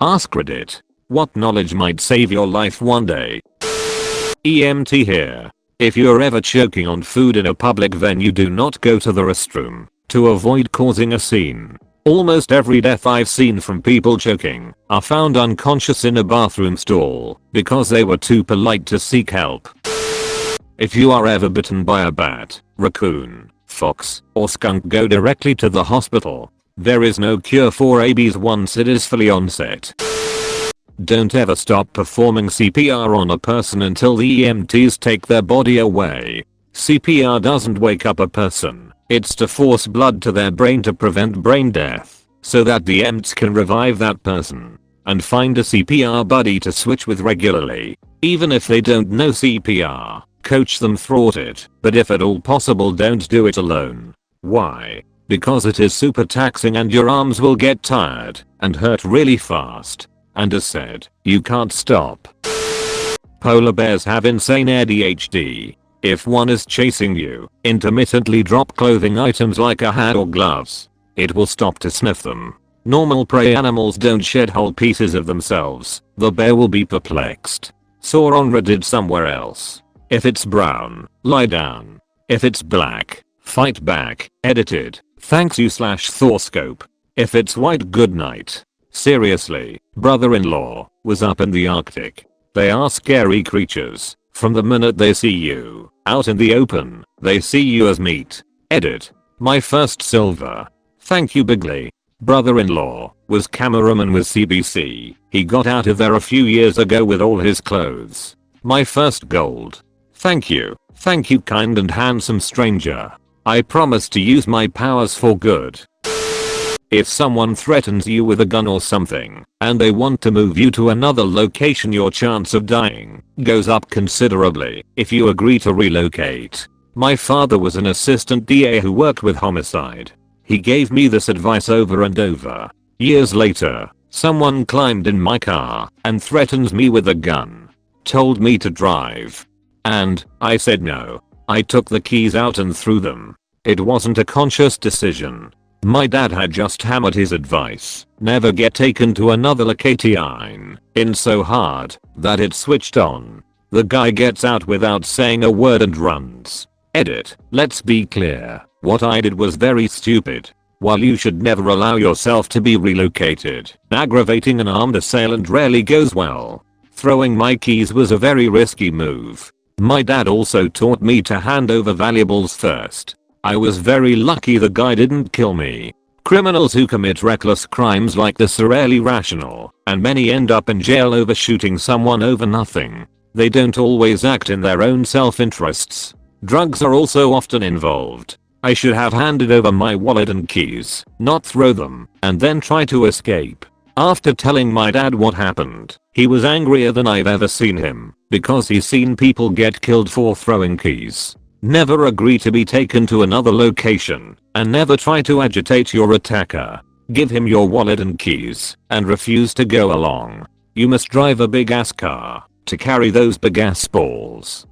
AskReddit. What knowledge might save your life one day? EMT here. If you're ever choking on food in a public venue, do not go to the restroom to avoid causing a scene. Almost every death I've seen from people choking are found unconscious in a bathroom stall because they were too polite to seek help. If you are ever bitten by a bat, raccoon, fox, or skunk, go directly to the hospital. There is no cure for rabies once it is fully onset. Don't ever stop performing CPR on a person until the EMTs take their body away. CPR doesn't wake up a person, it's to force blood to their brain to prevent brain death, so that the EMTs can revive that person and find a CPR buddy to switch with regularly. Even if they don't know CPR, coach them through it, but if at all possible, don't do it alone. Why? Because it is super taxing and your arms will get tired and hurt really fast. And as said, you can't stop. Polar bears have insane ADHD. If one is chasing you, intermittently drop clothing items like a hat or gloves. It will stop to sniff them. Normal prey animals don't shed whole pieces of themselves. The bear will be perplexed. Saw on Reddit somewhere else. If it's brown, lie down. If it's black, fight back. Edited. Thanks you / Thorscope. If it's white, good night. Seriously, brother-in-law was up in the Arctic. They are scary creatures. From the minute they see you out in the open, they see you as meat. Edit. My first silver. Thank you Bigley. Brother-in-law was cameraman with CBC. He got out of there a few years ago with all his clothes. My first gold. Thank you kind and handsome stranger. I promise to use my powers for good. If someone threatens you with a gun or something, and they want to move you to another location, your chance of dying goes up considerably if you agree to relocate. My father was an assistant DA who worked with homicide. He gave me this advice over and over. Years later, someone climbed in my car and threatened me with a gun. Told me to drive. And I said no. I took the keys out and threw them. It wasn't a conscious decision. My dad had just hammered his advice, never get taken to another location, in so hard that it switched on. The guy gets out without saying a word and runs. Edit. Let's be clear, what I did was very stupid. While you should never allow yourself to be relocated, aggravating an armed assailant rarely goes well. Throwing my keys was a very risky move. My dad also taught me to hand over valuables first. I was very lucky the guy didn't kill me. Criminals who commit reckless crimes like this are rarely rational, and many end up in jail over shooting someone over nothing. They don't always act in their own self-interests. Drugs are also often involved. I should have handed over my wallet and keys, not throw them, and then try to escape. After telling my dad what happened, he was angrier than I've ever seen him, because he's seen people get killed for throwing keys. Never agree to be taken to another location, and never try to agitate your attacker. Give him your wallet and keys, and refuse to go along. You must drive a big ass car to carry those big ass balls.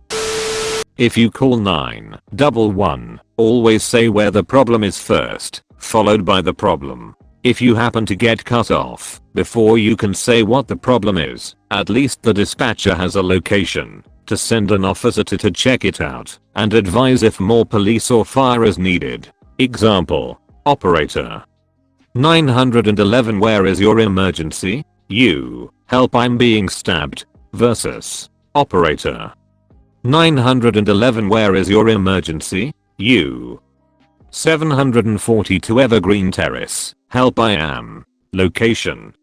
If you call 911, always say where the problem is first, followed by the problem. If you happen to get cut off before you can say what the problem is, at least the dispatcher has a location to send an officer to check it out and advise if more police or fire is needed. Example. Operator 911, where is your emergency? You. Help, I'm being stabbed. Versus Operator 911, where is your emergency? You. 742 Evergreen Terrace. Help, I am. Location.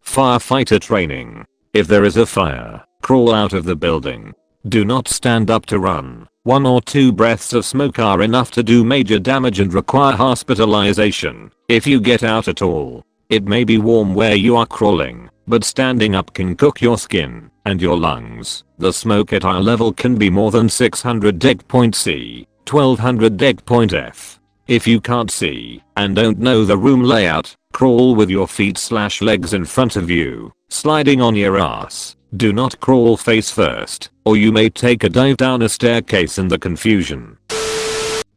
Firefighter training. If there is a fire, crawl out of the building. Do not stand up to run. 1 or 2 breaths of smoke are enough to do major damage and require hospitalization. If you get out at all, it may be warm where you are crawling, but standing up can cook your skin and your lungs. The smoke at eye level can be more than 600 deg point C, 1200 deg point F. If you can't see and don't know the room layout, crawl with your feet/legs in front of you, sliding on your ass. Do not crawl face first, or you may take a dive down a staircase in the confusion.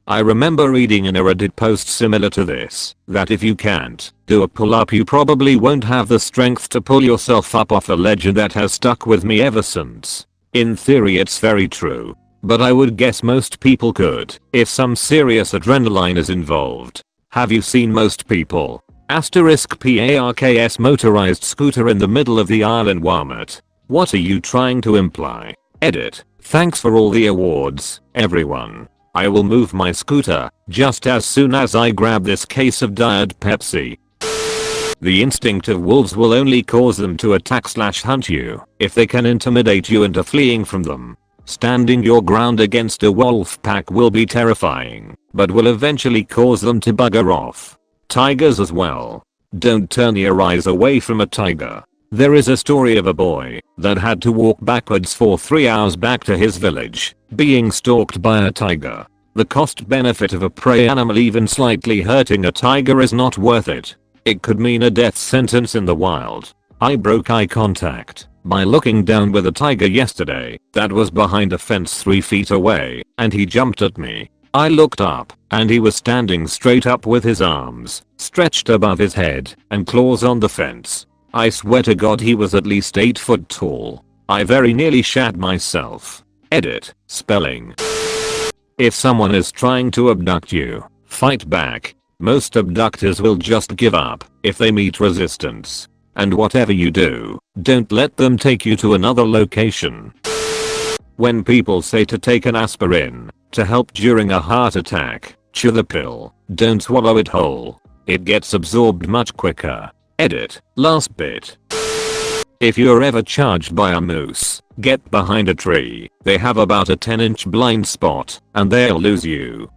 I remember reading in a Reddit post similar to this, that if you can't Do a pull-up. You probably won't have the strength to pull yourself up off a ledge, and that has stuck with me ever since. In theory it's very true. But I would guess most people could if some serious adrenaline is involved. Have you seen most people? *PARKS motorized scooter in the middle of the aisle in Walmart. What are you trying to imply? Edit. Thanks for all the awards, everyone. I will move my scooter just as soon as I grab this case of Diet Pepsi. The instinct of wolves will only cause them to attack/hunt you if they can intimidate you into fleeing from them. Standing your ground against a wolf pack will be terrifying, but will eventually cause them to bugger off. Tigers as well. Don't turn your eyes away from a tiger. There is a story of a boy that had to walk backwards for 3 hours back to his village, being stalked by a tiger. The cost benefit of a prey animal even slightly hurting a tiger is not worth it. It could mean a death sentence in the wild. I broke eye contact by looking down with a tiger yesterday that was behind a fence 3 feet away, and he jumped at me. I looked up, and he was standing straight up with his arms stretched above his head and claws on the fence. I swear to God he was at least 8 foot tall. I very nearly shat myself. Edit. Spelling. If someone is trying to abduct you, fight back. Most abductors will just give up if they meet resistance. And whatever you do, don't let them take you to another location. When people say to take an aspirin to help during a heart attack, chew the pill. Don't swallow it whole. It gets absorbed much quicker. Edit. Last bit. If you're ever charged by a moose, get behind a tree. They have about a 10-inch blind spot, and they'll lose you.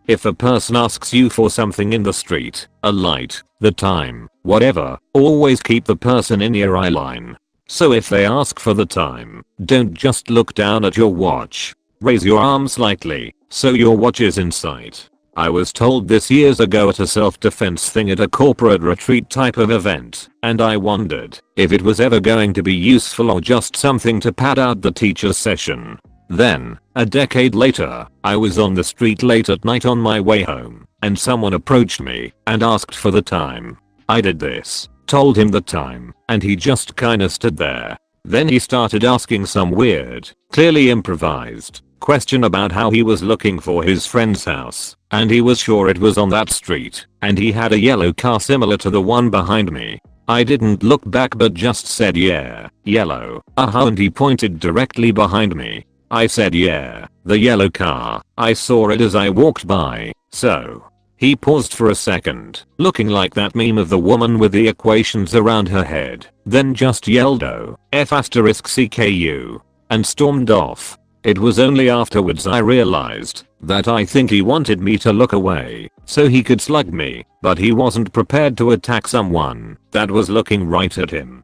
If a person asks you for something in the street, a light, the time, whatever, always keep the person in your eye line. So if they ask for the time, don't just look down at your watch. Raise your arm slightly, so your watch is in sight. I was told this years ago at a self-defense thing at a corporate retreat type of event, and I wondered if it was ever going to be useful or just something to pad out the teacher's session. Then, a decade later, I was on the street late at night on my way home, and someone approached me and asked for the time. I did this, told him the time, and he just kinda stood there. Then he started asking some weird, clearly improvised, question about how he was looking for his friend's house, and he was sure it was on that street, and he had a yellow car similar to the one behind me. I didn't look back but just said yeah, yellow, and he pointed directly behind me. I said yeah, the yellow car, I saw it as I walked by, so. He paused for a second, looking like that meme of the woman with the equations around her head, then just yelled "Oh, F***CKU," and stormed off. It was only afterwards I realized that I think he wanted me to look away so he could slug me, but he wasn't prepared to attack someone that was looking right at him.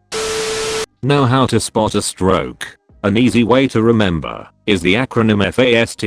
Know how to spot a stroke? An easy way to remember is the acronym FAST.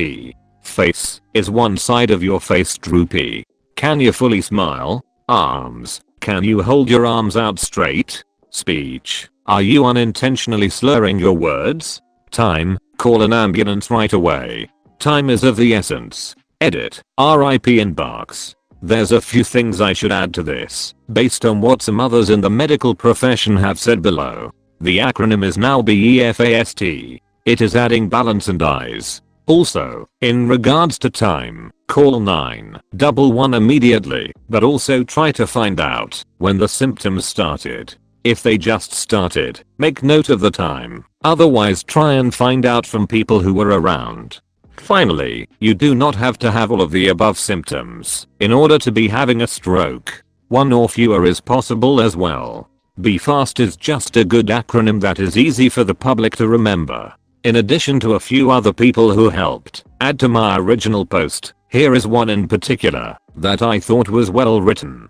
Face is one side of your face droopy. Can you fully smile? Arms. Can you hold your arms out straight? Speech. Are you unintentionally slurring your words? Time. Call an ambulance right away. Time is of the essence. Edit. RIP inbox. There's a few things I should add to this, based on what some others in the medical profession have said below. The acronym is now BEFAST. It is adding balance and eyes. Also, in regards to time, call 911 immediately, but also try to find out when the symptoms started. If they just started, make note of the time. Otherwise try and find out from people who were around. Finally, you do not have to have all of the above symptoms in order to be having a stroke. One or fewer is possible as well. BEFAST is just a good acronym that is easy for the public to remember. In addition to a few other people who helped add to my original post, here is one in particular that I thought was well written.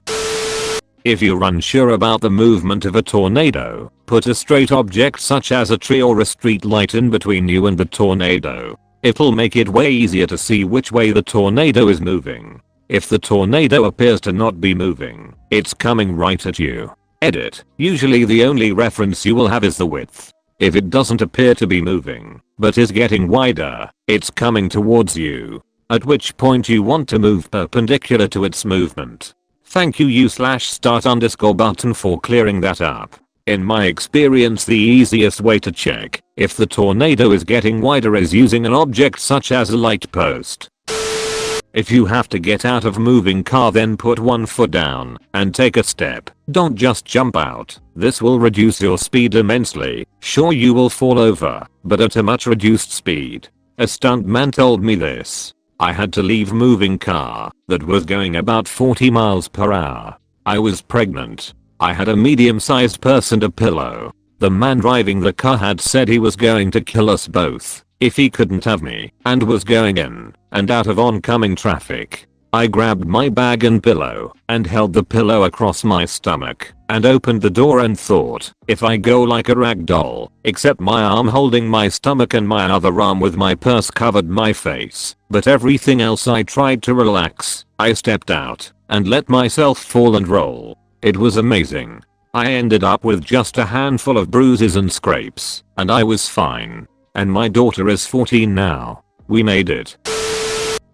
If you're unsure about the movement of a tornado, put a straight object such as a tree or a street light in between you and the tornado. It'll make it way easier to see which way the tornado is moving. If the tornado appears to not be moving, it's coming right at you. Edit. Usually the only reference you will have is the width. If it doesn't appear to be moving, but is getting wider, it's coming towards you. At which point you want to move perpendicular to its movement. Thank you/start_button for clearing that up. In my experience, the easiest way to check if the tornado is getting wider is using an object such as a light post. If you have to get out of moving car, then put one foot down and take a step. Don't just jump out. This will reduce your speed immensely. Sure, you will fall over, but at a much reduced speed. A stuntman told me this. I had to leave moving car that was going about 40 miles per hour. I was pregnant. I had a medium-sized purse and a pillow. The man driving the car had said he was going to kill us both if he couldn't have me, and was going in and out of oncoming traffic. I grabbed my bag and pillow and held the pillow across my stomach and opened the door and thought, if I go like a rag doll, except my arm holding my stomach and my other arm with my purse covered my face, but everything else I tried to relax. I stepped out and let myself fall and roll. It was amazing. I ended up with just a handful of bruises and scrapes, and I was fine. And my daughter is 14 now. We made it.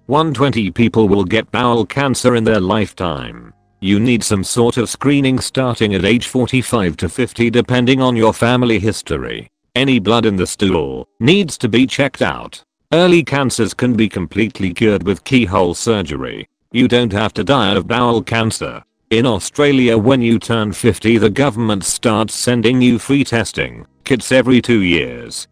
120 people will get bowel cancer in their lifetime. You need some sort of screening starting at age 45 to 50 depending on your family history. Any blood in the stool needs to be checked out. Early cancers can be completely cured with keyhole surgery. You don't have to die of bowel cancer. In Australia, when you turn 50, the government starts sending you free testing kits every 2 years.